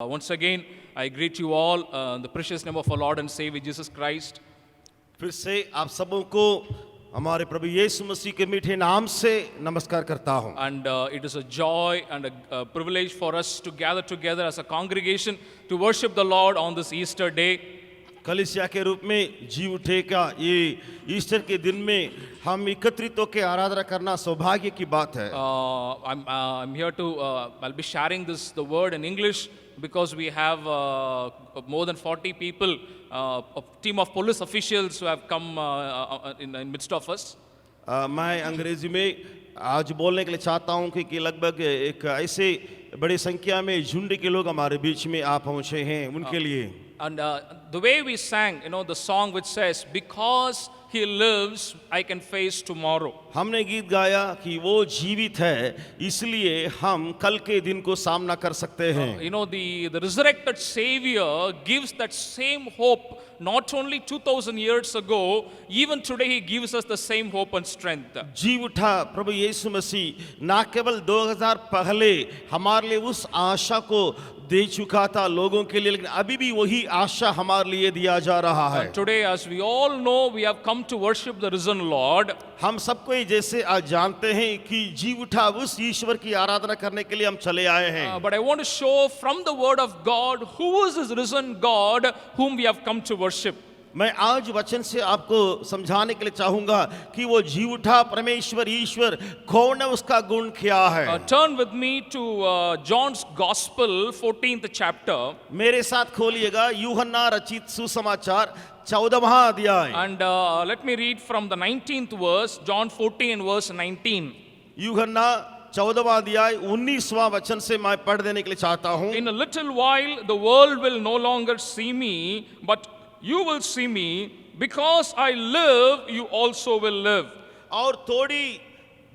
Once again, I greet you all in the precious name of our Lord and Savior Jesus Christ. फिर से आप सबों को हमारे प्रभु यीशु मसीह के मीठे नाम से नमस्कार करता हूं। And it is a joy and a privilege for us to gather together as a congregation to worship the Lord on this Easter day. कलीसिया के रूप में जी उठे का ये ईस्टर के दिन में हम एकत्रित होकर आराधना करना सौभाग्य की बात है। I'm here to I'll be sharing the word in English because we have more than 40 people, a team of police officials who have come in the midst of us. मैं अंग्रेजी में आज बोलने के लिए चाहता हूं कि लगभग एक ऐसे बड़ी संख्या में झुंड के लोग हमारे बीच में आ पहुंचे हैं, उनके लिए। And the way we sang, the song which says, "Because He lives, I can face tomorrow." हमने गीत गाया कि वो जीवित है, इसलिए हम कल के दिन को सामना कर सकते हैं। The resurrected Savior gives that same hope. Not only 2000 years ago, even today He gives us the same hope and strength. जी उठा प्रभु यीशु मसीह ना केवल 2000 पहले हमारे लिए उस आशा को दे चुका था लोगों के लिए, लेकिन अभी भी वही आशा हमारे लिए दिया जा रहा है। Today, as we all know, we have come to worship the risen Lord. हम सबको ही जैसे आज जानते हैं कि जी उठा उस ईश्वर की आराधना करने के लिए हम चले आए हैं। But I want to show from the word of God who is this risen God whom we have come to worship. मैं आज वचन से आपको समझाने के लिए चाहूंगा कि वो जी उठा परमेश्वर ईश्वर कौन है, उसका गुण क्या है। Turn with me to John's Gospel, 14th chapter. मेरे साथ खोलिएगा यूहन्ना रचित सुसमाचार 14वां अध्याय। And let me read from the 19th verse, John 14 verse 19. यूहन्ना 14वां अध्याय 19वां वचन से मैं पढ़ देने के लिए चाहता हूं। In a little while the world will no longer see me, but you will see me, because I live, you also will live. और थोड़ी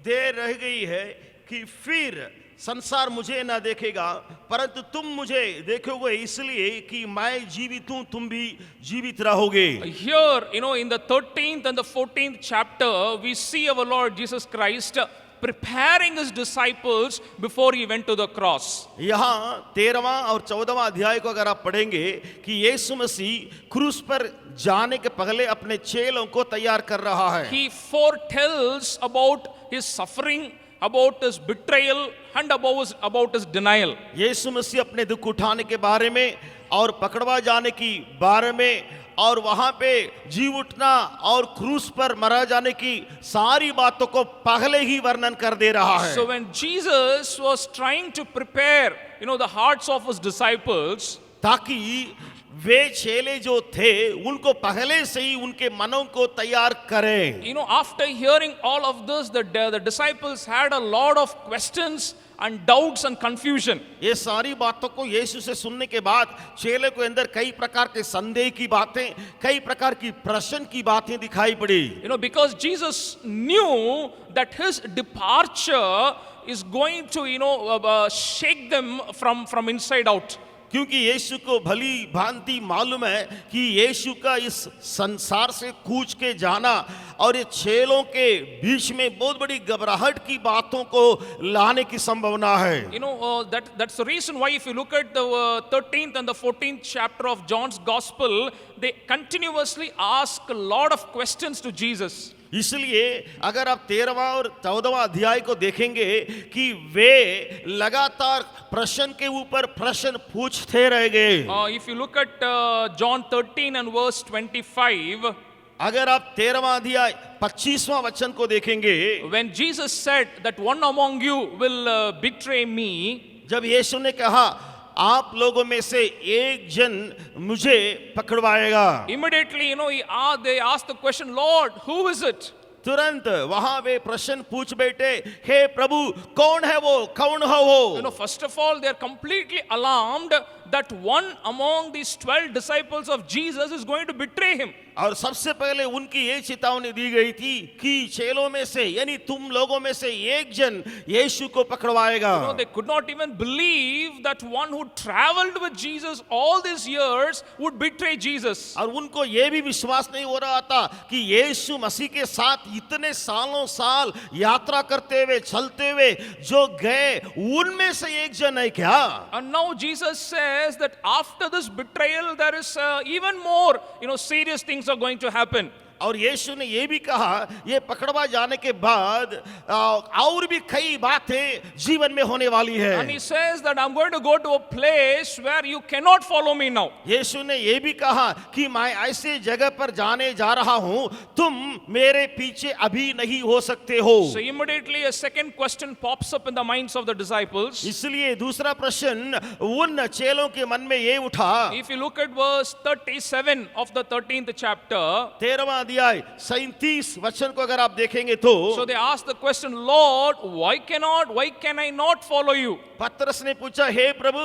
देर रह गई है कि फिर संसार मुझे ना देखेगा, परंतु तुम मुझे देखोगे, इसलिए कि मैं जीवित हूं, तुम भी जीवित रहोगे। Here, in the 13th and the 14th chapter, we see our Lord Jesus Christ preparing His disciples before He went to the cross. यहाँ 13वां और 14वां अध्याय को अगर आप पढ़ेंगे कि यीशु मसीह क्रूस पर जाने के पहले अपने चेलों को तैयार कर रहा है। He foretells about His suffering, about His betrayal, and about His denial. यीशु मसीह अपने दुख उठाने के बारे में और पकड़वा जाने की बारे में और वहां पे जी उठना और क्रूस पर मरा जाने की सारी बातों को पहले ही वर्णन कर दे रहा है। So when Jesus was trying to prepare, the hearts of His disciples, ताकि वे चेले जो थे उनको पहले से ही उनके मनों को तैयार करें। after hearing all of this, the disciples had a lot of questions and doubts and confusion. ये सारी बातों को यीशु से सुनने के बाद चेले को अंदर कई प्रकार के संदेह की बातें, कई प्रकार की प्रश्न की बातें दिखाई पड़ी। Because Jesus knew that His departure is going to shake them from inside out. क्योंकि यीशु को भली भांति मालूम है कि यीशु का इस संसार से कूच के जाना और ये चेलों के बीच में बहुत बड़ी घबराहट की बातों को लाने की संभावना है। That's the reason why if you look at the 13th and the 14th chapter of John's Gospel, they continuously ask a lot of questions to Jesus. इसलिए अगर आप 13वां और 14वां अध्याय को देखेंगे कि वे लगातार प्रश्न के ऊपर प्रश्न पूछते रह गए। If you look at John 13 and verse 25, अगर आप 13वां अध्याय 25वां वचन को देखेंगे, when Jesus said that one among you will betray me, जब यीशु ने कहा आप लोगों में से एक जन मुझे पकड़वाएगा, immediately they asked the question, Lord, who is it? तुरंत वहां वे प्रश्न पूछ बैठे, हे प्रभु कौन है वो, कौन हो वो। First of all, they are completely alarmed that one among these 12 disciples of Jesus is going to betray Him. और सबसे पहले उनकी ये चेतावनी दी गई थी कि चेलों में से यानी तुम लोगों में से एक जन यीशु को पकड़वाएगा। They could not even believe that one who traveled with Jesus all these years would betray Jesus. और उनको ये भी विश्वास नहीं हो रहा था कि यीशु मसीह के साथ इतने सालों साल यात्रा करते हुए चलते हुए जो गए उनमें से एक जन है क्या। And now Jesus said says that after this betrayal, there is even more, serious things are going to happen. और यीशु ने ये भी कहा ये पकड़वा जाने के बाद और भी कई बातें जीवन में होने वाली है। And he says that I'm going to go to a place where you cannot follow me now. यीशु ने ये भी कहा कि मैं ऐसे जगह पर जाने जा रहा हूं तुम मेरे पीछे अभी नहीं हो सकते हो। So immediately a second question pops up in the minds of the disciples. इसलिए दूसरा प्रश्न उन चेलों के मन में ये उठा। If you look at verse 37 of the 13th chapter, 13वां अध्याय 37 वचन को अगर आप देखेंगे तो so they ask the question, Lord, why can I not follow you? पतरस ने पूछा हे प्रभु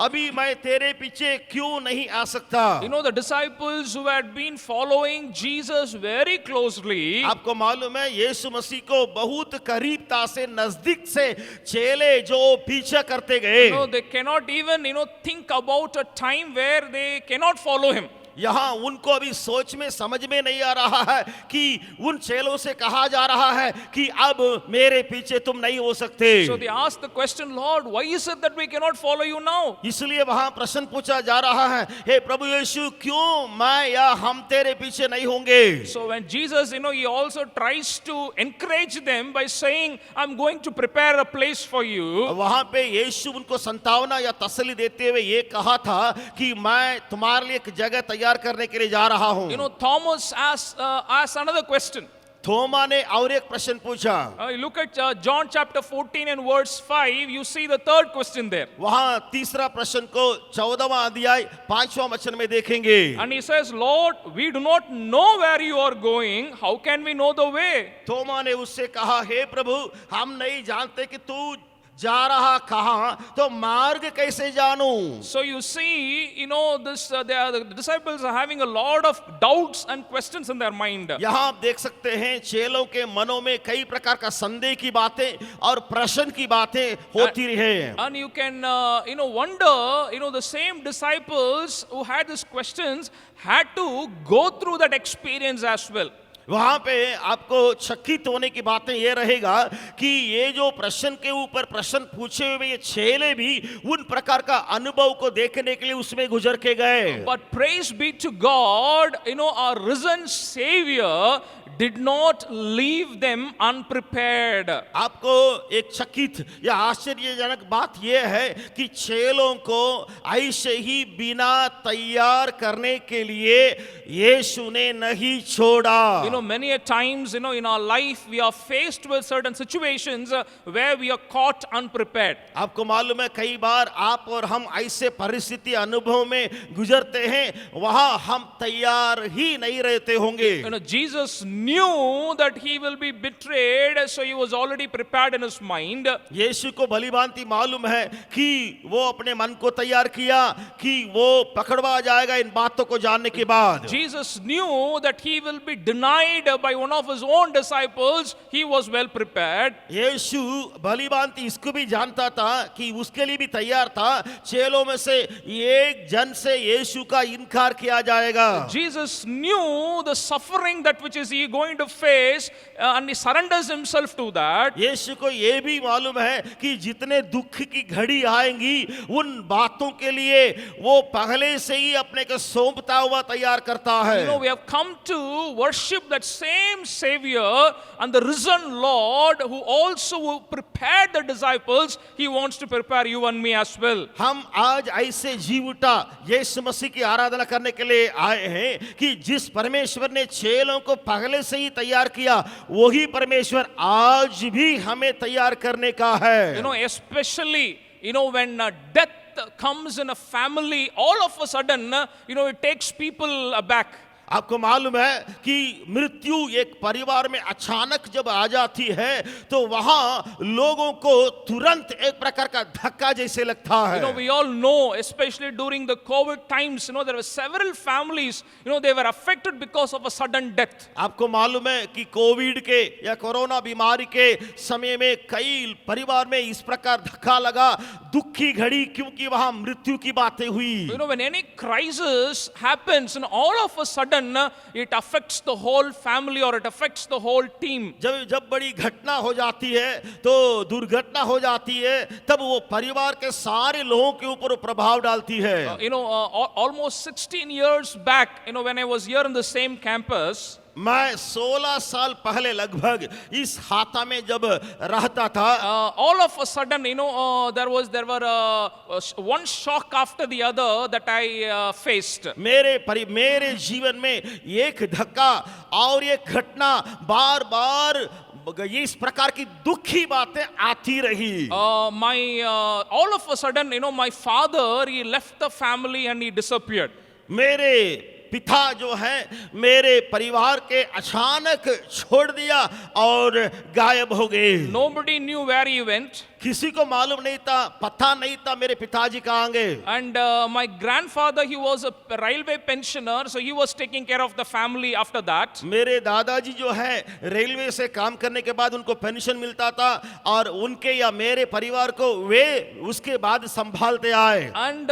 अभी मैं तेरे पीछे क्यों नहीं आ सकता? The disciples who had been following Jesus very closely, आपको मालूम है यीशु मसीह को बहुत करीबता से नजदीक से चेले जो पीछा करते गए, they cannot even think about a time where they cannot follow him. यहाँ उनको अभी सोच में समझ में नहीं आ रहा है कि उन चेलों से कहा जा रहा है कि अब मेरे पीछे तुम नहीं हो सकते। So they ask the question, Lord, why is it that we cannot follow you now? इसलिए वहां प्रश्न पूछा जा रहा है हे प्रभु यीशु क्यों मैं या हम तेरे पीछे नहीं होंगे? So when Jesus, he also tries to encourage them by saying, I'm going to prepare a place for you. वहां पे यीशु उनको संतावना या तसल्ली देते हुए ये कहा था कि मैं तुम्हारे लिए एक जगह तैयार करने के लिए जा रहा हूं। Thomas asked another question. थोमा ने और एक प्रश्न पूछा। You look at John chapter 14 and verse 5, you see the third question there. वहां तीसरा प्रश्न को 14वां अध्याय 5वां वचन में देखेंगे। And he says, Lord, we do not know where you are going. How can we know the way? थोमा ने उससे कहा हे प्रभु हम नहीं जानते कि तू जा रहा कहां, तो मार्ग कैसे जानूं? So you see, the disciples are having a lot of doubts and questions in their mind. यहाँ आप देख सकते हैं चेलों के मनों में कई प्रकार का संदेह की बातें और प्रश्न की बातें होती रही। And you can, wonder, the same disciples who had these questions had to go through that experience as well. वहां पे आपको चकित होने की बातें ये रहेगा कि ये जो प्रश्न के ऊपर प्रश्न पूछे हुए ये चेले भी उन प्रकार का अनुभव को देखने के लिए उसमें गुजर के गए। But praise be to God, our risen Savior did not leave them unprepared. आपको एक चकित या आश्चर्यजनक बात यह है कि चेलों को ऐसे ही बिना तैयार करने के लिए यीशु ने नहीं छोड़ा। Many a times, in our life, we are faced with certain situations where we are caught unprepared. आपको मालूम है कई बार आप और हम ऐसे परिस्थिति अनुभव में गुजरते हैं वहां हम तैयार ही नहीं रहते होंगे। Jesus knew that he will be betrayed, so he was already prepared in his mind. यीशु को भलीभांति मालूम है कि वो अपने मन को तैयार किया कि वो पकड़वा जाएगा इन बातों को जानने के बाद। Jesus knew that he will be denied by one of his own disciples. He was well prepared. यीशु भलीभांति इसको भी जानता था कि उसके लिए भी तैयार था चेलों में से एक जन से यीशु का इनकार किया जाएगा। Jesus knew the suffering that which is he going to face, and he surrenders himself to that. यीशु को ये भी मालूम है कि जितने दुख की घड़ी आएंगी उन बातों के लिए वो पहले से ही अपने को सौंपता हुआ तैयार करता है। We have come to worship that same Savior and the risen Lord who also prepared the disciples. He wants to prepare you and me as well. हम आज ऐसे जी उठा यीशु मसीह की आराधना करने के लिए आए हैं कि जिस परमेश्वर ने चेलों को पहले से ही तैयार किया वही परमेश्वर आज भी हमें तैयार करने का है। Especially when death comes in a family, all of a sudden, it takes people aback. आपको मालूम है कि मृत्यु एक परिवार में अचानक जब आ जाती है तो वहां लोगों को तुरंत एक प्रकार का धक्का जैसे लगता है। We all know, especially during the COVID times, there were several families, they were affected because of a sudden death. आपको मालूम है कि कोविड के या कोरोना बीमारी के समय में कई परिवार में इस प्रकार धक्का लगा, दुख की घड़ी, क्योंकि वहां मृत्यु की बातें हुई। When any crisis happens, and all of a sudden sudden it affects the whole family or it affects the whole team. जब बड़ी घटना हो जाती है तो दुर्घटना हो जाती है, तब वो परिवार के सारे लोगों के ऊपर वो प्रभाव डालती है। Almost 16 years back, when I was here in the same campus, मैं 16 साल पहले लगभग इस हाता में जब रहता था, all of a sudden, there were one shock after the other that I faced. मेरे जीवन में एक धक्का और एक घटना बार बार ये इस प्रकार की दुखी बातें आती रही। All of a sudden, my father, he left the family and he disappeared. मेरे पिता जो है मेरे परिवार के अचानक छोड़ दिया और गायब हो गए। Nobody knew where he went. किसी को मालूम नहीं था, पता नहीं था मेरे पिताजी कहाँ गए। And my grandfather, he was a railway pensioner, so he was taking care of the family after that. मेरे दादाजी जो है रेलवे से काम करने के बाद उनको पेंशन मिलता था और उनके या मेरे परिवार को वे उसके बाद संभालते आए। And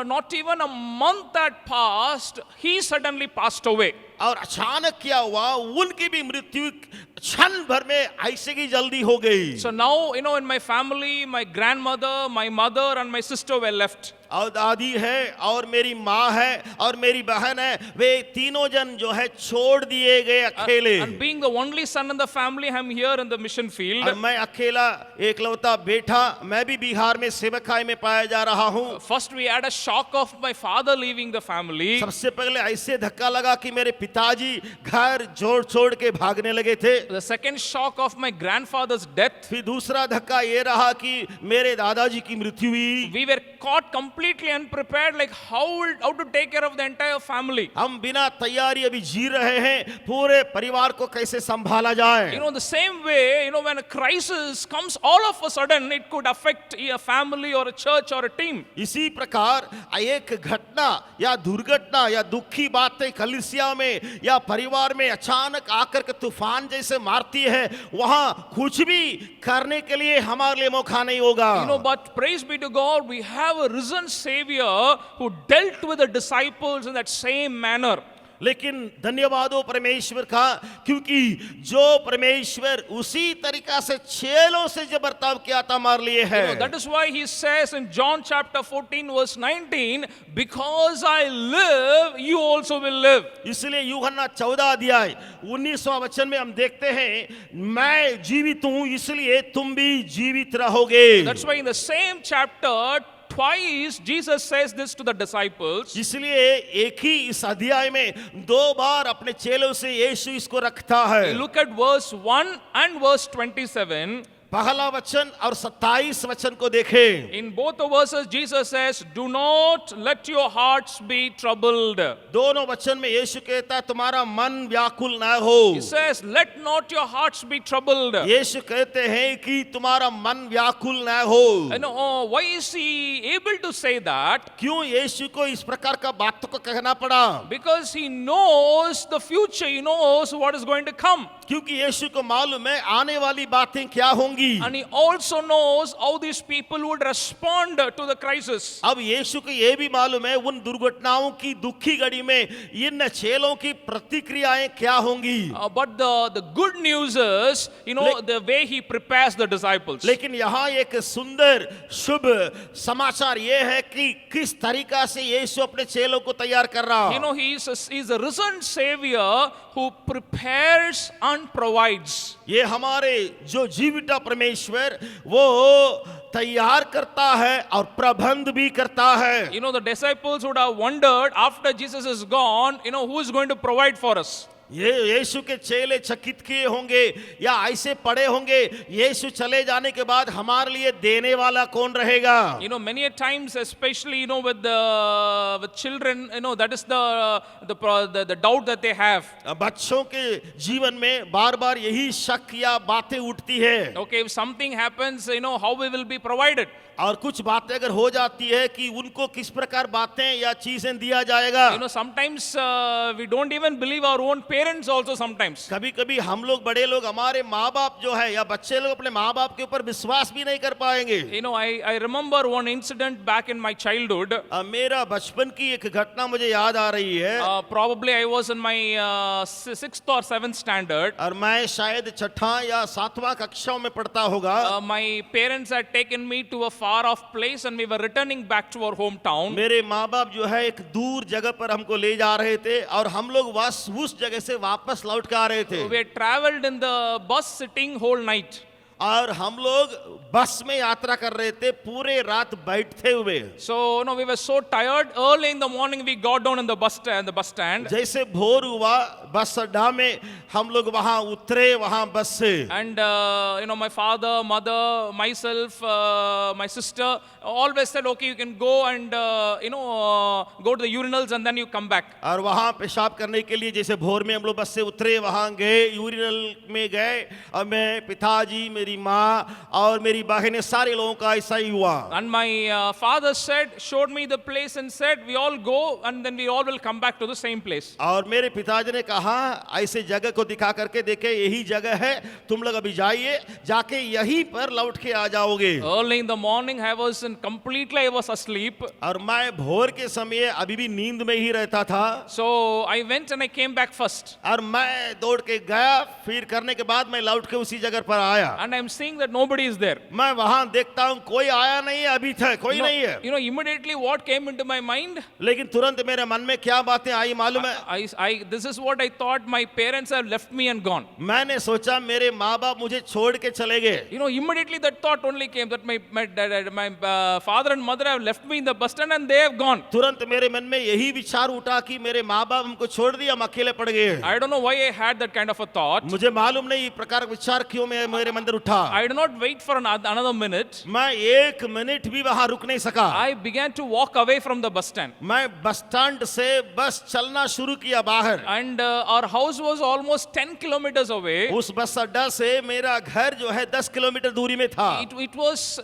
not even a month had passed, he suddenly passed away. और अचानक क्या हुआ, उनकी भी मृत्यु क्षण भर में ऐसे ही जल्दी हो गई। So now, in my family, my grandmother, my mother and my sister were left. और दादी है और मेरी माँ है और मेरी बहन है, वे तीनों जन जो है छोड़ दिए गए अकेले। And being the only son in the family, I'm here in the mission field. और मैं अकेला एकलौता बेटा, मैं भी बिहार में सेवकाई में पाया जा रहा हूँ। First we had a shock of my father leaving the family. सबसे पहले ऐसे धक्का लगा कि मेरे पिताजी घर छोड़ के भागने लगे थे। The second shock of my grandfather's death. फिर दूसरा धक्का ये रहा कि मेरे दादाजी की मृत्यु हुई। We were caught completely unprepared, like how to take care of the entire family. हम बिना तैयारी अभी जी रहे हैं, पूरे परिवार को कैसे संभाला जाए। The same way, when a crisis comes, all of a sudden it could affect a family or a church or a team. इसी प्रकार एक घटना या दुर्घटना या दुखी बातें कलीसिया में या परिवार में अचानक आकर के तूफान जैसे मारती है, वहां कुछ भी करने के लिए हमारे लिए मौका नहीं होगा। But praise be to God, we have a risen Savior who dealt with the disciples in that same manner. लेकिन धन्यवाद हो परमेश्वर का, क्योंकि जो परमेश्वर उसी तरीका से चेलों से जो बर्ताव किया था हमारे लिए है। That is why he says in John chapter 14 verse 19, because I live, you also will live. इसलिए यूहन्ना 14 अध्याय 19वां वचन में हम देखते हैं, मैं जीवित हूं इसलिए तुम भी जीवित रहोगे। That's why in the same chapter twice Jesus says this to the disciples. इसलिए एक ही इस अध्याय में दो बार अपने चेलों से यीशु इसको रखता है। Look at verse 1 and verse 27. पहला वचन और 27 वचन को देखें। In both the verses Jesus says, do not let your hearts be troubled. दोनों वचन में यीशु कहता है तुम्हारा मन व्याकुल ना हो। He says, let not your hearts be troubled. यीशु कहते हैं कि तुम्हारा मन व्याकुल ना हो। Why is he able to say that? क्यों यीशु को इस प्रकार का बातों को कहना पड़ा? Because he knows the future, he knows what is going to come. क्योंकि यीशु को मालूम है आने वाली बातें क्या होंगी। And he also knows how these people would respond to the crisis. अब यीशु को ये भी मालूम है उन दुर्घटनाओं की दुखी घड़ी में इन चेलों की प्रतिक्रियाएं क्या होंगी। But the good news is, the way he prepares the disciples. लेकिन यहाँ एक सुंदर शुभ समाचार ये है कि किस तरीका से यीशु अपने चेलों को तैयार कर रहा है। He's a risen Savior who prepares and provides. ये हमारे जो जीविता परमेश्वर वो तैयार करता है और प्रबंध भी करता है। The disciples would have wondered after Jesus is gone, who is going to provide for us? ये यीशु के चेले चकित किए होंगे या ऐसे पड़े होंगे, यीशु चले जाने के बाद हमारे लिए देने वाला कौन रहेगा? Many a times, especially with children, that is the doubt that they have. बच्चों के जीवन में बार-बार यही शक या बातें उठती है। Okay, if something happens, how we will be provided? और कुछ बातें अगर हो जाती है कि उनको किस प्रकार बातें या चीजें दिया जाएगा। You know, sometimes we don't even believe our own parents also sometimes. कभी कभी हम लोग बड़े लोग हमारे माँ बाप जो है या बच्चे लोग अपने माँ बाप के ऊपर विश्वास भी नहीं कर पाएंगे। You know, I remember one incident back in my childhood. मेरा बचपन की एक घटना मुझे याद आ रही है। Probably I was in my 6th or 7th standard. और मैं शायद छठा या सातवां कक्षा में पढ़ता होगा। My parents had taken me to a far off place and we were returning back to our hometown. मेरे माँ बाप जो है एक दूर जगह पर हमको ले जा रहे थे और हम लोग बस उस जगह से वापस लौट के आ रहे थे। We had traveled in the bus sitting whole night. और हम लोग बस में यात्रा कर रहे थे पूरे रात बैठते हुए। So, you know, we were so tired. Early in the morning, we got down in the bus stand. जैसे भोर हुआ बस अड्डा में हम लोग वहां उतरे वहां बस से। And, you know, my father, mother, myself, my sister always said, okay, you can go and, you know, go to the urinals and then you come back. और वहां पेशाब करने के लिए जैसे भोर में हम लोग बस से उतरे वहां गए यूरिनल में गए और मैं पिताजी मेरी माँ और मेरी बहनें सारे लोगों का ऐसा ही हुआ। And my father showed me the place and said, we all go and then we all will come back to the same place. और मेरे पिताजी ने कहा ऐसे जगह को दिखा करके देखे यही जगह है तुम लोग अभी जाइए जाके यहीं पर लौट के आ जाओगे। Early in the morning, I was asleep. और मैं भोर के समय अभी भी नींद में ही रहता था। So I went and I came back first. और मैं दौड़ के गया फिर करने के बाद मैं लौट के उसी जगह पर आया। And I'm seeing that nobody is there. मैं वहां देखता हूं कोई आया नहीं है अभी तक कोई नहीं है। You know, immediately what came into my mind? लेकिन तुरंत मेरे मन में क्या बातें आई मालूम है? This is what I thought. My parents have left me and gone. मैंने सोचा मेरे माँ बाप मुझे छोड़ के चले गए। You know, immediately that thought only came that my father and mother have left me in the bus stand and they have gone. तुरंत मेरे मन में यही विचार उठा कि मेरे माँ बाप हमको छोड़ दिया हम अकेले पड़ गए। I don't know why I had that kind of a thought. मुझे मालूम नहीं ये प्रकार का विचार क्यों मेरे अंदर उठा। I did not wait for another minute. मैं एक मिनट भी वहां रुक नहीं सका। I began to walk away from the bus stand. मैं बस स्टैंड से बस चलना शुरू किया बाहर। And our house was almost 10 kilometers away. उस बस अड्डा से मेरा घर जो है 10 किलोमीटर दूरी में था। It was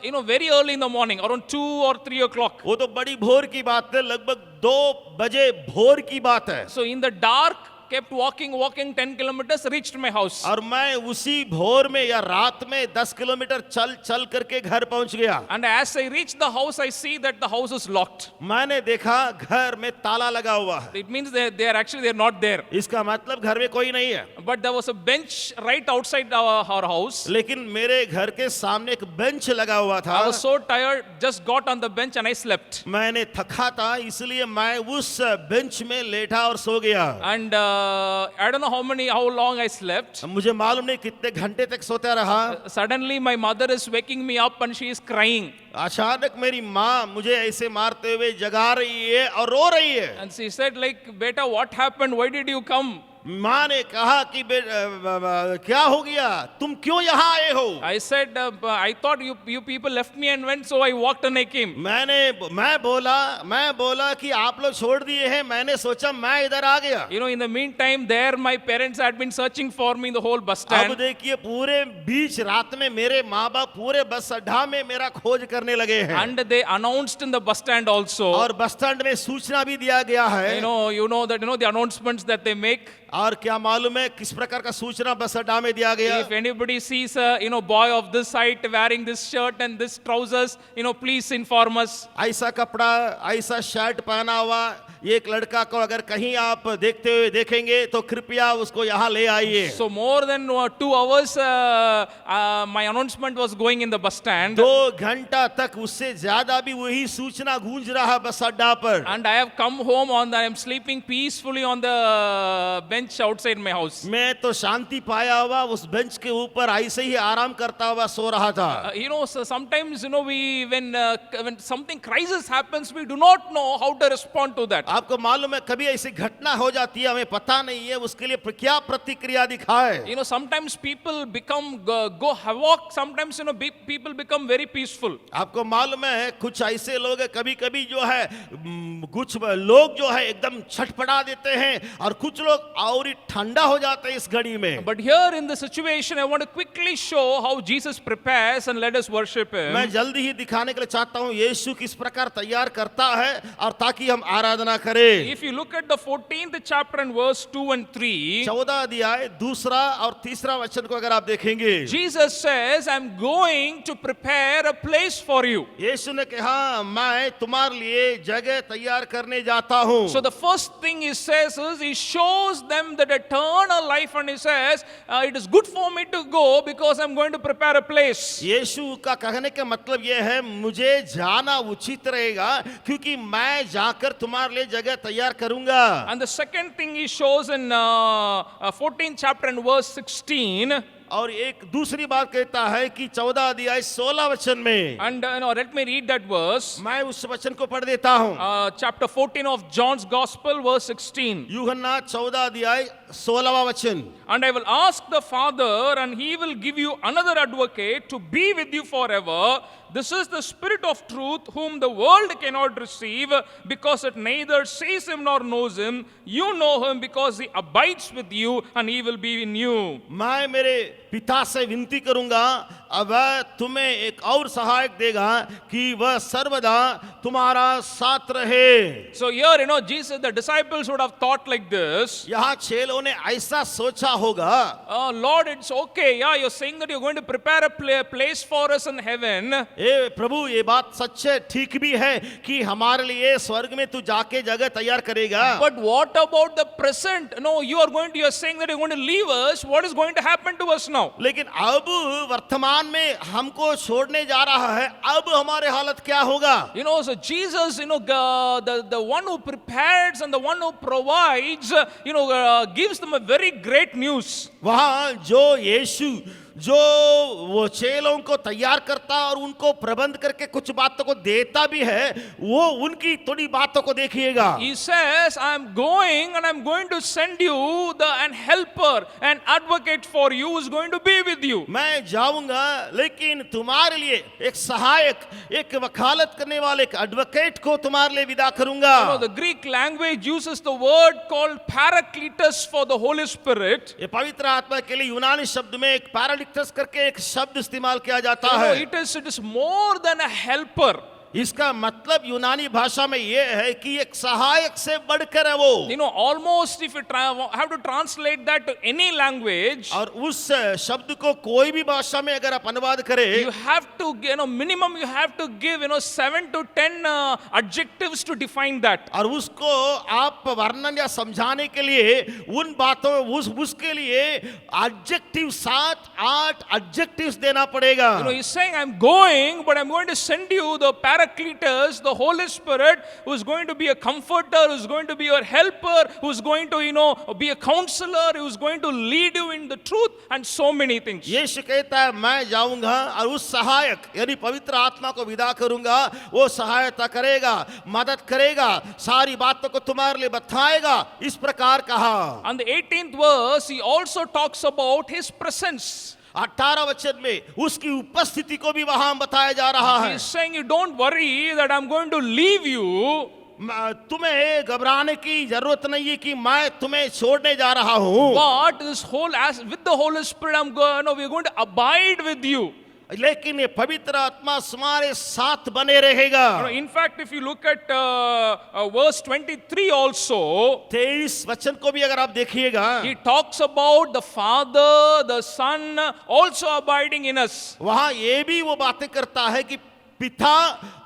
you know, very early in the morning, around 2 or 3 o'clock. वो तो बड़ी भोर की बात है लगभग 2 बजे भोर की बात है। So in the dark, kept walking 10 kilometers, reached my house. और मैं उसी भोर में या रात में 10 किलोमीटर चल करके घर पहुंच गया। And as I reached the house, I see that the house is locked. मैंने देखा घर में ताला लगा हुआ है। It means they are not there. इसका मतलब घर में कोई नहीं है। But there was a bench right outside our house. लेकिन मेरे घर के सामने एक बेंच लगा हुआ था। I was so tired, just got on the bench and I slept. मैंने थका था इसलिए मैं उस बेंच में लेटा और सो गया। And I don't know how long I slept. मुझे मालूम नहीं कितने घंटे तक सोता रहा। Suddenly my mother is waking me up and she is crying. अचानक मेरी माँ मुझे ऐसे मारते हुए जगा रही है और रो रही है। And she said like, beta, what happened? Why did you come? माँ ने कहा कि क्या हो गया तुम क्यों यहाँ आए हो? I said, I thought you people left me and went, so I walked and I came. मैं बोला कि आप लोग छोड़ दिए हैं मैंने सोचा मैं इधर आ गया। You know, in the meantime, there my parents had been searching for me in the whole bus stand. अब देखिए पूरे बीच रात में मेरे माँ बाप पूरे बस अड्डा में मेरा खोज करने लगे हैं। And they announced in the bus stand also. और बस स्टैंड में सूचना भी दिया गया है। You know the announcements that they make. और क्या मालूम है किस प्रकार का सूचना बस अड्डा में दिया गया? If anybody sees a boy of this height wearing this shirt and this trousers, please inform us. ऐसा कपड़ा ऐसा शर्ट पहना हुआ एक लड़का को अगर कहीं आप देखेंगे तो कृपया उसको यहाँ ले आइए। So more than 2 hours my announcement was going in the bus stand. 2 घंटा तक उससे ज्यादा भी वही सूचना गूंज रहा बस अड्डा पर। And I have come home I am sleeping peacefully on the bench outside my house. मैं तो शांति पाया हुआ उस बेंच के ऊपर ऐसे ही आराम करता हुआ सो रहा था। So sometimes we when something crisis happens we do not know how to respond to that. आपको मालूम है कभी ऐसी घटना हो जाती है, हमें पता नहीं है उसके लिए क्या प्रतिक्रिया दिखाए. You know, sometimes people become go havoc. Sometimes people become very peaceful. आपको मालूम है कुछ ऐसे लोग हैं कभी कभी जो है कुछ लोग जो है एकदम छटपटा देते हैं और कुछ लोग और ही ठंडा हो जाते हैं इस घड़ी में. But here in the situation, I want to quickly show how Jesus prepares and let us worship मैं Him. जल्दी ही दिखाने के लिए चाहता हूँ यीशु किस प्रकार तैयार करता है और ताकि हम आराधना करें. If you look at the 14th chapter and verse 2 and 3, 14 अध्याय दूसरा और तीसरा वचन को अगर आप देखेंगे, Jesus says, I'm going to prepare a place for you. यीशु ने कहा मैं तुम्हारे लिए जगह तैयार करने जाता हूँ. So the first thing He says is, He shows them that eternal life and He says, it is good for me to go because I'm going to prepare a place. यीशु का कहने का मतलब यह है मुझे जाना उचित रहेगा क्योंकि मैं जाकर तुम्हारे लिए जगह तैयार करूंगा. And the second thing He shows in 14th chapter and verse 16, और एक दूसरी बात कहता है कि 14 अध्याय 16 वचन में, and let me read that verse. मैं उस वचन को पढ़ देता हूँ. Chapter 14 of John's Gospel, verse 16. यूहन्ना 14 अध्याय 16वां वचन. And I will ask the Father, and He will give you another advocate to be with you forever. This is the Spirit of truth, whom the world cannot receive, because it neither sees Him nor knows Him. You know Him, because He abides with you, and He will be in you. मैं मेरे पिता से विनती करूंगा अब वह तुम्हें एक और सहायक देगा कि वह सर्वदा तुम्हारा साथ रहे. So here, Jesus, the disciples would have thought like this. यहाँ चेलों ने ऐसा सोचा होगा, Lord, it's okay. Yeah, you're saying that you're going to prepare a place for us in heaven. ए प्रभु ये बात सच है, ठीक भी है कि हमारे लिए स्वर्ग में तू जाके जगह तैयार करेगा. But what about the present? No, you're saying that you're going to leave us. What is going to happen to us now? लेकिन अब वर्तमान में हमको छोड़ने जा रहा है, अब हमारे हालत क्या होगा? So Jesus, the one who prepares and the one who provides, gives them a very great news. वहाँ जो यीशु जो वो चेलों को तैयार करता और उनको प्रबंध करके कुछ बातों को देता भी है, वो उनकी थोड़ी बातों को देखिएगा. He says, I'm going and I'm going to send you an helper, an advocate for you who is going to be with you. मैं जाऊंगा लेकिन तुम्हारे लिए एक सहायक, एक वकालत करने वाले, एक एडवोकेट को तुम्हारे लिए विदा करूंगा. The Greek language uses the word called Paracletus for the Holy Spirit. ये पवित्र आत्मा के लिए यूनानी शब्द में एक पैरालिक्टस करके एक शब्द इस्तेमाल किया जाता है. It is more than a helper. इसका मतलब यूनानी भाषा में ये है कि एक सहायक से बढ़कर है वो. Almost if you have to translate that to any language, और उस शब्द को कोई भी भाषा में अगर आप अनुवाद करें, you have to, minimum you have to give, 7 to 10 adjectives to define that. और उसको आप वर्णन या समझाने के लिए उन बातों उसके लिए एडजेक्टिव 7-8 एडजेक्टिव्स देना पड़ेगा. He's saying, I'm going, but I'm going to send you the Paracletus, the Holy Spirit, who is going to be a comforter, who is going to be your helper, who is going to, be a counselor, who is going to lead you in the truth, and so many things. यीशु कहता है मैं जाऊंगा और उस सहायक यानी पवित्र आत्मा को विदा करूंगा, वो सहायता करेगा, मदद करेगा, सारी बातों को तुम्हारे लिए बताएगा. इस प्रकार कहा. On the 18th verse, he also talks about his presence. 18 वचन में उसकी उपस्थिति को भी वहां बताया जा रहा है. He's saying, you don't worry that I'm going to leave you. तुम्हें घबराने की जरूरत नहीं है कि मैं तुम्हें छोड़ने जा रहा हूं. But with the Holy Spirit, we're going to abide with you. लेकिन ये पवित्र आत्मा तुम्हारे साथ बने रहेगा. In fact, if you look at verse 23 also, 23 वचन को भी अगर आप देखिएगा, he talks about the Father, the Son also abiding in us. वहां ये भी वो बातें करता है कि पिता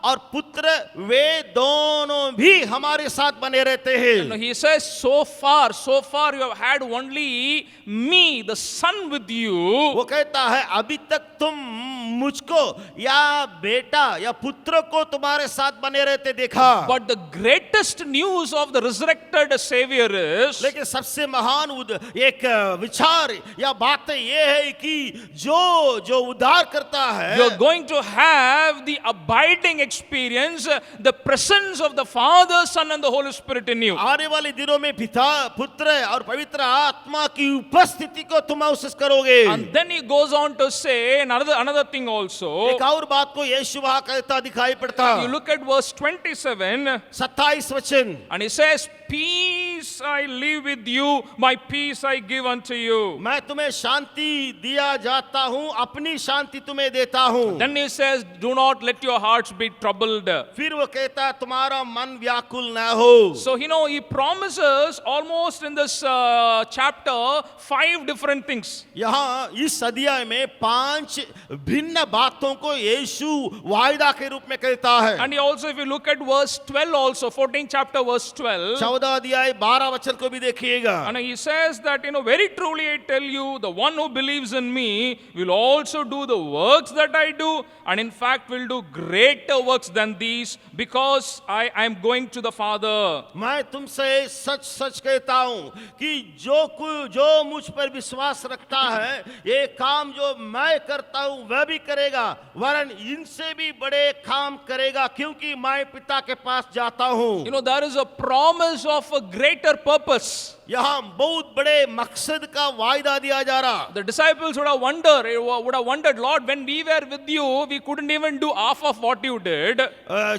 और पुत्र वे दोनों भी हमारे साथ बने रहते हैं. He says, so far you have had only me, the Son, with you. वो कहता है अभी तक तुम मुझको या बेटा या पुत्र को तुम्हारे साथ बने रहते देखा. But the greatest news of the resurrected Savior is, लेकिन सबसे महान एक विचार या बात ये है कि जो उद्धार करता है, you're going to have the abiding experience, the presence of the Father Father, Son and the Holy Spirit in you. आने वाले दिनों में पिता, पुत्र और पवित्र आत्मा की उपस्थिति को तुम महसूस करोगे। And then he goes on to say another thing also. एक और बात को यीशु वहाँ कहता दिखाई पड़ता। You look at verse 27 27 वचन, and he says, peace I leave with you, my peace I give unto you. मैं तुम्हें शांति दिया जाता हूँ, अपनी शांति तुम्हें देता हूँ। Then he says, do not let your hearts be troubled. फिर वो कहता है तुम्हारा मन व्याकुल न हो। So, he promises almost in this chapter 5 different things. यहाँ इस अध्याय में 5 भिन्न बातों को यीशु वायदा के रूप में कहता है। And he also, if you look at verse 12 also, 14th chapter verse 12. 14 अध्याय 12 वचन को भी देखिएगा। And he says that, very truly I tell you, the one who believes in me will also do the works that I do, and in fact will do greater works than these, because I am going to the Father. मैं तुमसे सच सच कहता हूँ कि जो मुझ पर विश्वास रखता है, ये काम जो मैं करता हूँ वह भी करेगा, वरन इनसे भी बड़े काम करेगा, क्योंकि मैं पिता के पास जाता हूँ। There is a promise of a greater purpose. यहाँ बहुत बड़े मकसद का वायदा दिया जा रहा। The disciples would have wondered, Lord, when we were with you, we couldn't even do half of what you did.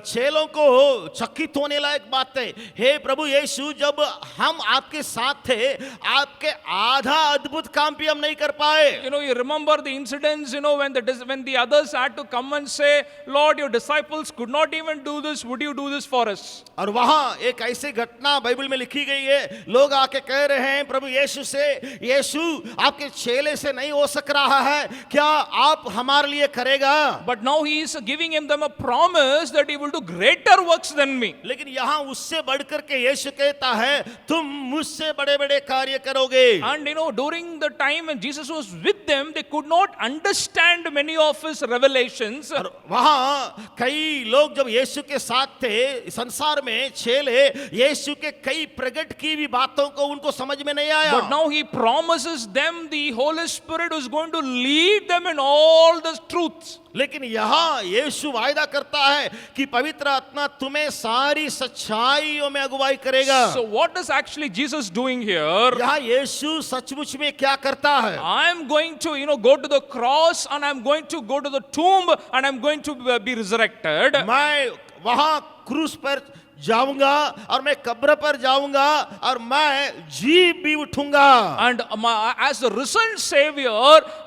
चेलों को चकित होने लायक बात है, हे प्रभु यीशु, जब हम आपके साथ थे, आपके आधा अद्भुत काम भी हम नहीं कर पाए। You remember the incidents, when the others had to come and say, Lord, your disciples could not even do this, would you do this for us? और वहाँ एक ऐसी घटना बाइबल में लिखी गई है, लोग आके कह रहे हैं प्रभु यीशु से, यीशु आपके चेले से नहीं हो सक रहा है, क्या आप हमारे लिए करेगा? But now he is giving them a promise that he will do greater works than me. लेकिन यहाँ उससे बढ़कर के यीशु कहता है, तुम मुझसे बड़े-बड़े कार्य करोगे। And during the time when Jesus was with them, they could not understand many of his revelations. और वहाँ कई लोग जब यीशु के साथ थे, संसार में चेले यीशु के कई प्रकट की भी बातों को उनको समझ में नहीं आया। But now he promises them the Holy Spirit is going to lead them in all the truths. लेकिन यहाँ यीशु वायदा करता है कि पवित्र आत्मा तुम्हें सारी सच्चाइयों में अगुवाई करेगा। So what is actually Jesus doing here? यहाँ यीशु सचमुच में क्या करता है? I am going to, go to the cross, and I am going to go to the tomb, and I am going to be resurrected. मैं वहाँ क्रूस पर जाऊंगा और मैं कब्र पर जाऊंगा और मैं जी भी उठूंगा। And as the risen Savior,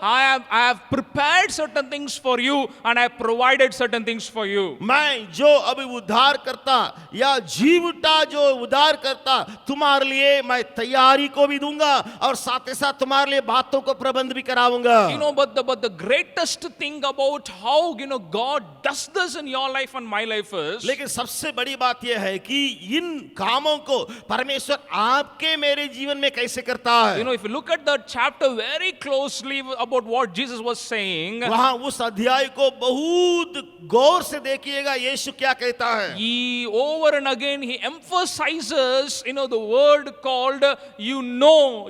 I have prepared certain things for you, and I have provided certain things for you. मैं जो अभी उद्धार करता या जी उठा जो उद्धार करता, तुम्हारे लिए मैं तैयारी को भी दूंगा और साथ ही साथ तुम्हारे लिए बातों को प्रबंध भी कराऊंगा। But the greatest thing about how God does this in your life and my life is, लेकिन सबसे बड़ी बात यह है कि इन कामों को परमेश्वर आपके मेरे जीवन में कैसे करता है। if you look at the chapter very closely about what Jesus was saying, वहां उस अध्याय को बहुत गौर से देखिएगा यीशु क्या कहता है। he over and again he emphasizes the word called you know.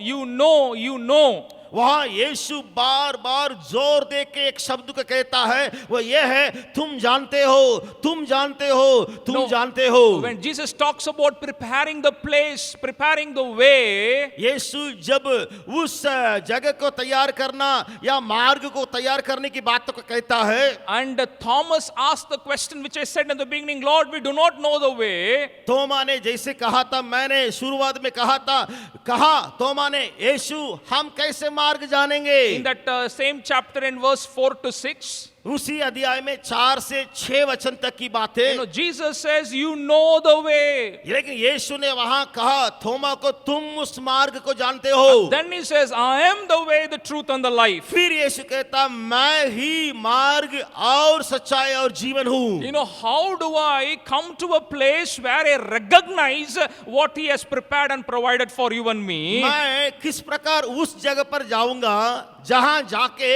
वहां यीशु बार बार जोर दे के एक शब्द को कहता है, वो ये है, तुम जानते हो, तुम जानते हो, तुम जानते हो। When Jesus talks about preparing the place, preparing the way, यीशु जब उस जगह को तैयार करना या मार्ग को तैयार करने की बात को कहता है, and Thomas asked the question which I said in the beginning, Lord, we do not know the way. तोमा ने जैसे कहा था, मैंने शुरुआत में कहा तोमा ने, यीशु हम कैसे मार्ग जानेंगे? In that same chapter in verse 4 to 6, उसी अध्याय में 4 से 6 वचन तक की बात है। Jesus says, you know the way. लेकिन यीशु ने वहां कहा थोमा को, तुम उस मार्ग को जानते हो। Then he says, I am the way, the truth and the life. फिर यीशु कहता, मैं ही मार्ग और सच्चाई और जीवन हूं। How do I come to a place where I recognize what he has prepared and provided for you and me? मैं किस प्रकार उस जगह पर जाऊंगा जहां जाके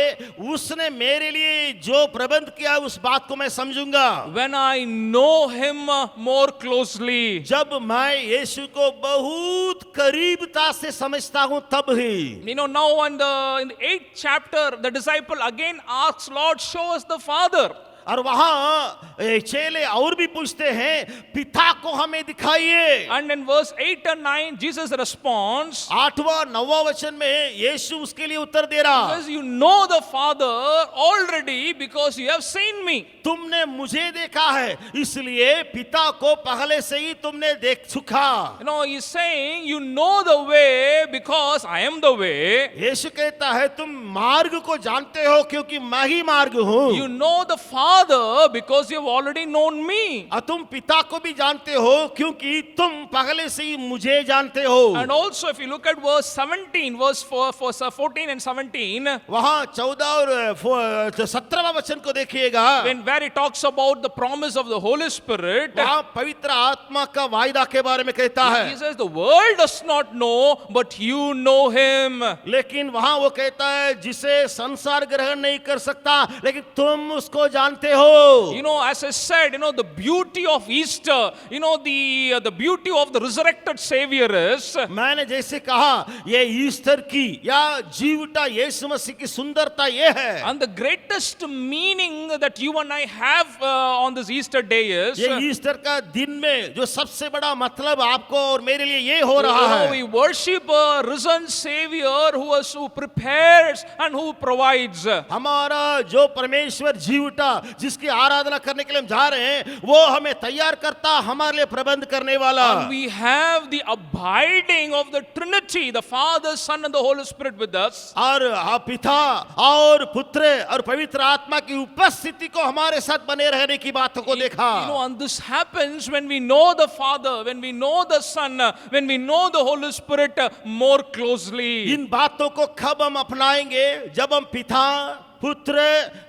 उसने मेरे लिए जो प्रबंध किया उस बात को मैं समझूंगा। When I know him more closely. जब मैं यीशु को बहुत करीबता से समझता हूं तब ही। Now in the 8th chapter, the disciple again asks, Lord, show us the Father. और वहां चेले और भी पूछते हैं, पिता को हमें दिखाइए। And in verse 8 and 9, Jesus responds, 8वां 9वां वचन में यीशु उसके लिए उत्तर दे रहा, because you know the Father already because you have seen me. तुमने मुझे देखा है, इसलिए पिता को पहले से ही तुमने देख चुका। You know, he's saying, you know the way because I am the way. यीशु कहता है तुम मार्ग को जानते हो क्योंकि मैं ही मार्ग हूँ। You know the Father because you have already known me. और तुम पिता को भी जानते हो क्योंकि तुम पहले से ही मुझे जानते हो। And also, if you look at verse 17, verse 14 and 17, वहाँ 14 और 17वां वचन को देखिएगा, where he talks about the promise of the Holy Spirit, वहाँ पवित्र आत्मा का वायदा के बारे में कहता he है, says, the world does not know, but you know him. लेकिन वहाँ वो कहता है जिसे संसार ग्रहण नहीं कर सकता, लेकिन तुम उसको जानते हो। You know, as I said, you know, the beauty of Easter, you know, the beauty of the resurrected Savior is, मैंने जैसे कहा, ये ईस्टर की या जीवटा यीशु मसीह की सुंदरता ये है, and the greatest meaning that you and I have on this Easter day is, ये ईस्टर का दिन में जो सबसे बड़ा मतलब आपको और मेरे लिए ये हो रहा है, we worship a risen Savior who prepares and who provides. हमारा जो परमेश्वर जीवटा जिसकी आराधना करने के लिए हम जा रहे हैं, वो हमें तैयार करता, हमारे लिए प्रबंध करने वाला। And we have the abiding of the Trinity, the Father, Son and the Holy Spirit with us. और पिता और पुत्र और पवित्र आत्मा की उपस्थिति को हमारे साथ बने रहने की बातों को देखा। You know, and this happens when we know the Father, when we know the Son, when we know the Holy Spirit more closely. इन बातों को कब हम अपनाएंगे? जब हम पिता, पुत्र,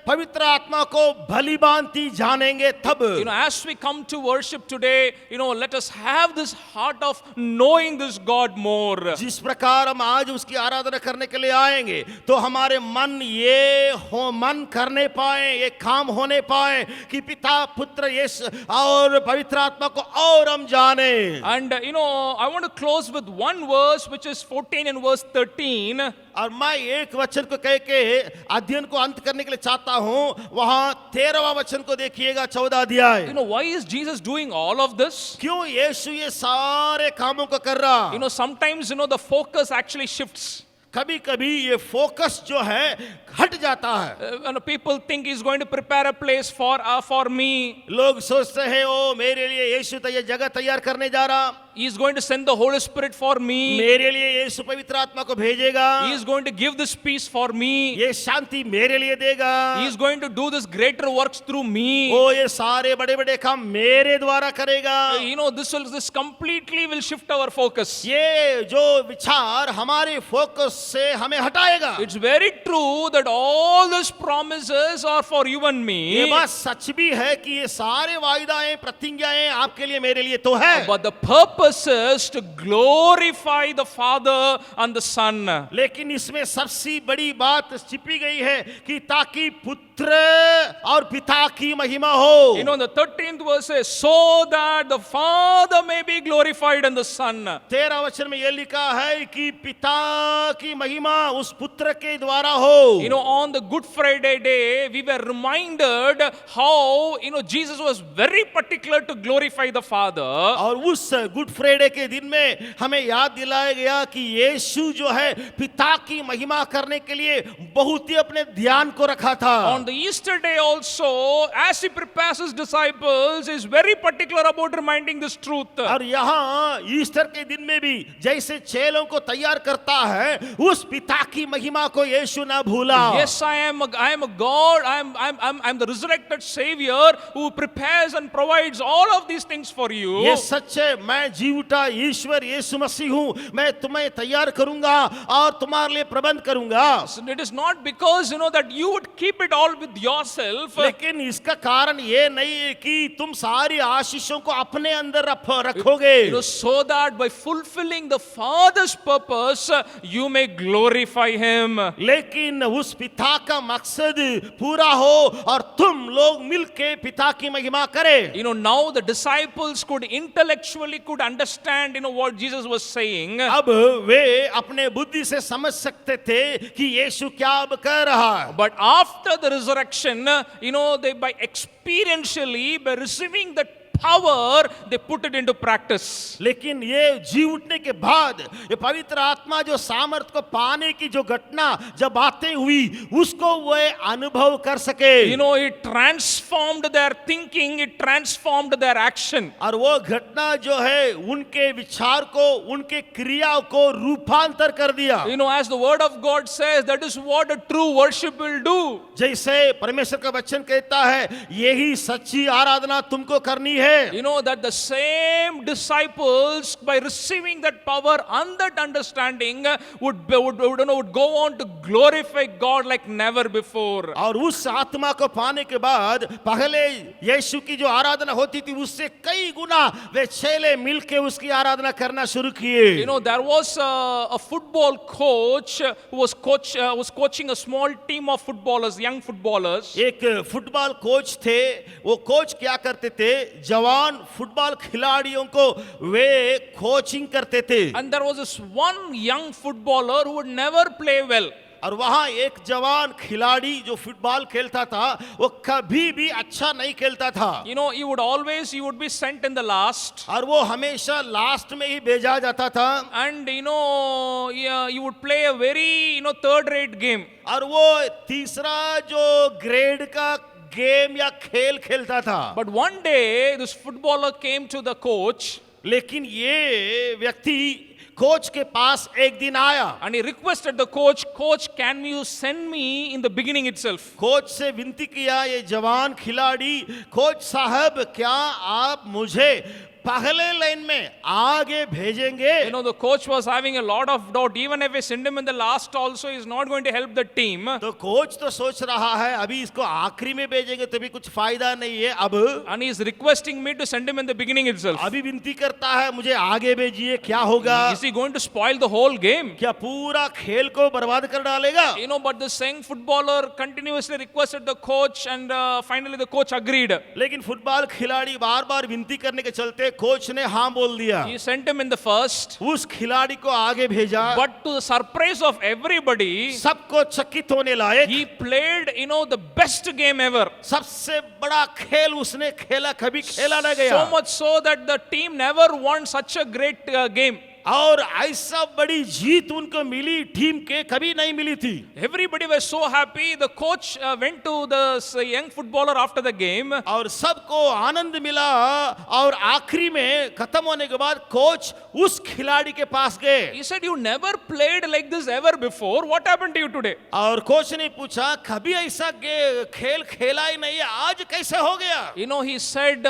पवित्र आत्मा को भली भांति जानेंगे तब। You know, as we come to worship today, you know, let us have this heart of knowing this God more. जिस प्रकार हम आज उसकी आराधना करने के लिए आएंगे, तो हमारे मन ये हो मन करने पाए, ये काम होने पाए कि पिता, पुत्र, यीशु और पवित्र आत्मा को और हम जाने। And you know, I want to close with one verse which is 14 and verse 13. और मैं एक वचन को कह के अध्ययन को अंत करने के लिए चाहता हूं, वहां 13वां वचन को देखिएगा, 14 अध्याय। You know, why is Jesus doing all of this? क्यों यीशु ये सारे कामों को कर रहा? You know, sometimes, you know, the focus actually shifts. कभी कभी ये फोकस जो है हट जाता है। You know, people think he's going to prepare a place for me. लोग सोचते हैं ओ मेरे लिए यीशु तो ये जगह तैयार करने जा रहा, He's going to send the Holy Spirit for me. मेरे लिए यीशु पवित्र आत्मा को भेजेगा, He is going to give this peace for me. ये शांति मेरे लिए देगा, He is going to do this greater works through me. ओ ये सारे बड़े बड़े काम मेरे द्वारा करेगा। You know, this completely will shift our focus. ये जो विचार हमारे फोकस से हमें हटाएगा। It's very true that all these promises are for you and ये me. बात सच भी है कि ये सारे वायदाएं, प्रतिज्ञाएं आपके लिए, मेरे लिए तो है, But the purpose is to glorify the Father and the Son. लेकिन इसमें सबसे बड़ी बात छिपी गई है कि ताकि पुत्र और पिता की महिमा हो। You know, the 13th verse says, so that the Father may be glorified and the Son. 13 वचन में यह लिखा है कि पिता की महिमा उस पुत्र के द्वारा हो। You know, on the Good Friday day, we were reminded how, you know, Jesus was very particular to glorify the Father. और उस गुड फ्राइडे के दिन में हमें याद दिलाया गया कि यीशु जो है पिता की महिमा करने के लिए बहुत ही अपने ध्यान को रखा था। On the Easter day also, as he prepares his disciples, he is very particular about reminding this truth. और यहाँ ईस्टर के दिन में भी जैसे चेलों को तैयार करता है, उस पिता की महिमा को यीशु ना भूला। Yes, I am a God. I'm the resurrected Savior who prepares and provides all of these things for you. ये सच है, मैं जीवटा ईश्वर यीशु मसीह हूँ, मैं तुम्हें तैयार करूंगा और तुम्हारे लिए प्रबंध करूंगा। So it is not because, you know, that you would keep it all with yourself. लेकिन इसका कारण ये नहीं है कि तुम सारी आशीषों को अपने अंदर रखोगे। You know, so that by fulfilling the Father's purpose, you may glorify Him. लेकिन उस पिता का मकसद पूरा हो और तुम लोग मिलके पिता की महिमा करें। You know, now the disciples could intellectually could understand, you know, what Jesus was saying. अब वे अपने बुद्धि से समझ सकते थे कि यीशु क्या अब कह रहा है। But after the resurrection, they by experientially, by receiving that power, they put it into practice. लेकिन ये जी उठने के बाद ये पवित्र आत्मा जो सामर्थ को पाने की जो घटना जब बातें हुई उसको वे अनुभव कर सके, It transformed their thinking, it transformed their action. और वो घटना जो है उनके विचार को, उनके क्रिया को रूपांतर कर दिया। As the word of God says, that is what a true worship will do. जैसे परमेश्वर का वचन कहता है यही सच्ची आराधना तुमको करनी है। That the same disciples, by receiving that power and that understanding, would go on to glorify God like never before. और उस आत्मा को पाने के बाद पहले यीशु की जो आराधना होती थी उससे कई गुना वे चेले मिलके उसकी आराधना करना शुरू किए। There was a football coach who was coaching a small team of footballers, young footballers. एक फुटबॉल कोच थे, वो कोच क्या करते थे, जवान फुटबॉल खिलाड़ियों को वे कोचिंग करते थे। And there was this one young footballer who would never play well. और वहाँ एक जवान खिलाड़ी जो फुटबॉल खेलता था वो कभी भी अच्छा नहीं खेलता था। He would be sent in the last. और वो हमेशा लास्ट में ही भेजा जाता था। And he would play a very third rate game. और वो तीसरा जो ग्रेड का गेम या खेल खेलता था। But one day this footballer came to the coach. लेकिन ये व्यक्ति कोच के पास एक दिन आया, and he requested the coach, can you send me in the beginning itself? Coach से विनती किया, ये जवान खिलाड़ी, कोच साहब क्या आप मुझे पहले लाइन में आगे भेजेंगे? The coach was having a lot of doubt. Even if we send him in the last also, he is not going to help the team. तो कोच तो सोच रहा है अभी इसको आखिरी में भेजेंगे तो भी कुछ फायदा नहीं है अब। And he is requesting me to send him in the beginning itself. अभी विनती करता है मुझे आगे भेजिए, क्या होगा? Is he going to spoil the whole game? क्या पूरा खेल को बर्बाद कर डालेगा? But the young footballer continuously requested the coach, and finally the coach agreed. लेकिन फुटबॉल खिलाड़ी बार-बार विनती करने के चलते कोच ने हाँ बोल दिया। He sent him in the first. उस खिलाड़ी को आगे भेजा। But to the surprise of everybody, सबको चकित होने लायक, he played the best game ever. सबसे बड़ा खेल उसने खेला, कभी खेला न गया। So much so that the team never won such a great game. और ऐसा बड़ी जीत उनको मिली, टीम के कभी नहीं मिली थी। Everybody was so happy. The coach went to the young footballer after the game. और सबको आनंद मिला और आखिरी में खत्म होने के बाद कोच उस खिलाड़ी के पास गए। He said, you never played like this ever before. What happened to you today? और कोच ने पूछा कभी ऐसा खेल खेला ही नहीं है, आज कैसे हो गया? He said,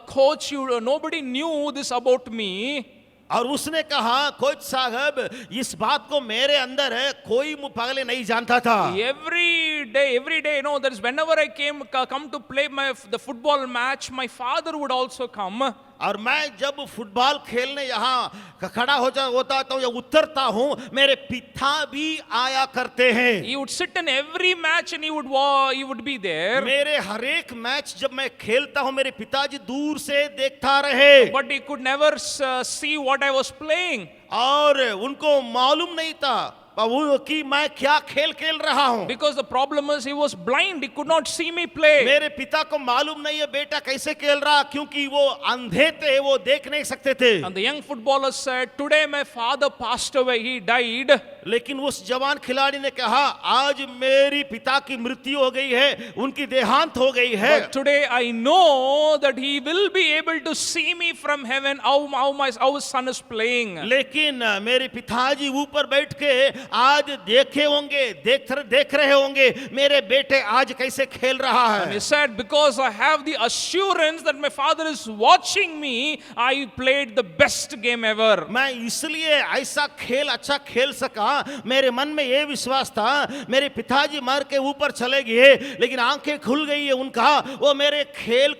coach, nobody knew this about me. और उसने कहा कोच साहब इस बात को मेरे अंदर है, कोई पहले नहीं जानता था। Every day, that is whenever I come to play the football match, my father would also come. और मैं जब फुटबॉल खेलने यहाँ खड़ा होता तो या उतरता हूँ, मेरे पिता भी आया करते हैं। He would sit in every match and he would be there. मेरे हर एक मैच जब मैं खेलता हूँ मेरे पिताजी दूर से देखता रहे। But he could never see what I was playing. और उनको मालूम नहीं था कि मैं क्या खेल खेल रहा हूँ। Because the problem is he was blind, he could not see me play. मेरे पिता को मालूम नहीं है बेटा कैसे खेल रहा, क्योंकि वो अंधे थे, वो देख नहीं सकते थे। And the young footballer said, today my father passed away, he died. लेकिन उस जवान खिलाड़ी ने कहा आज मेरी पिता की मृत्यु हो गई है, उनकी देहांत हो गई है। But today I know that he will be able to see me from heaven how his son is playing. लेकिन मेरे पिताजी ऊपर बैठ के आज देख रहे होंगे मेरे बेटे आज कैसे खेल रहा है। And he said, because I have the assurance that my father is watching me, I played the best game ever. मैं इसलिए ऐसा खेल अच्छा खेल सका, मेरे मन में ये विश्वास था मेरे पिताजी मर के ऊपर चले गए लेकिन आंखें खुल गई है उनका, वो मेरे खेल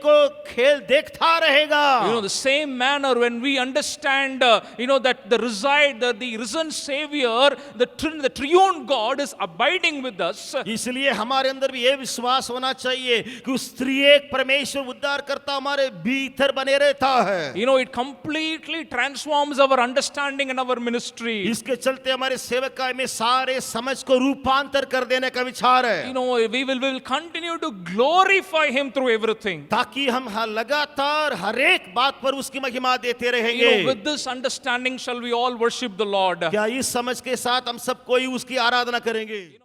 देखता रहेगा। The same manner when we understand that the risen Savior, the the triune God is abiding with us. इसलिए हमारे अंदर भी ये विश्वास होना चाहिए कि उस त्रिएक परमेश्वर उद्धारकर्ता हमारे भीतर बने रहता है। You know, it completely transforms our understanding and our ministry. इसके चलते हमारे सेवकाई में सारे समझ को रूपांतर कर देने का विचार है, You know, we will continue to glorify Him through everything. ताकि हम लगातार हर एक बात पर उसकी महिमा देते You रहेंगे। know, with this understanding shall we all worship the Lord. क्या इस समझ के साथ हम सब कोई उसकी आराधना करेंगे?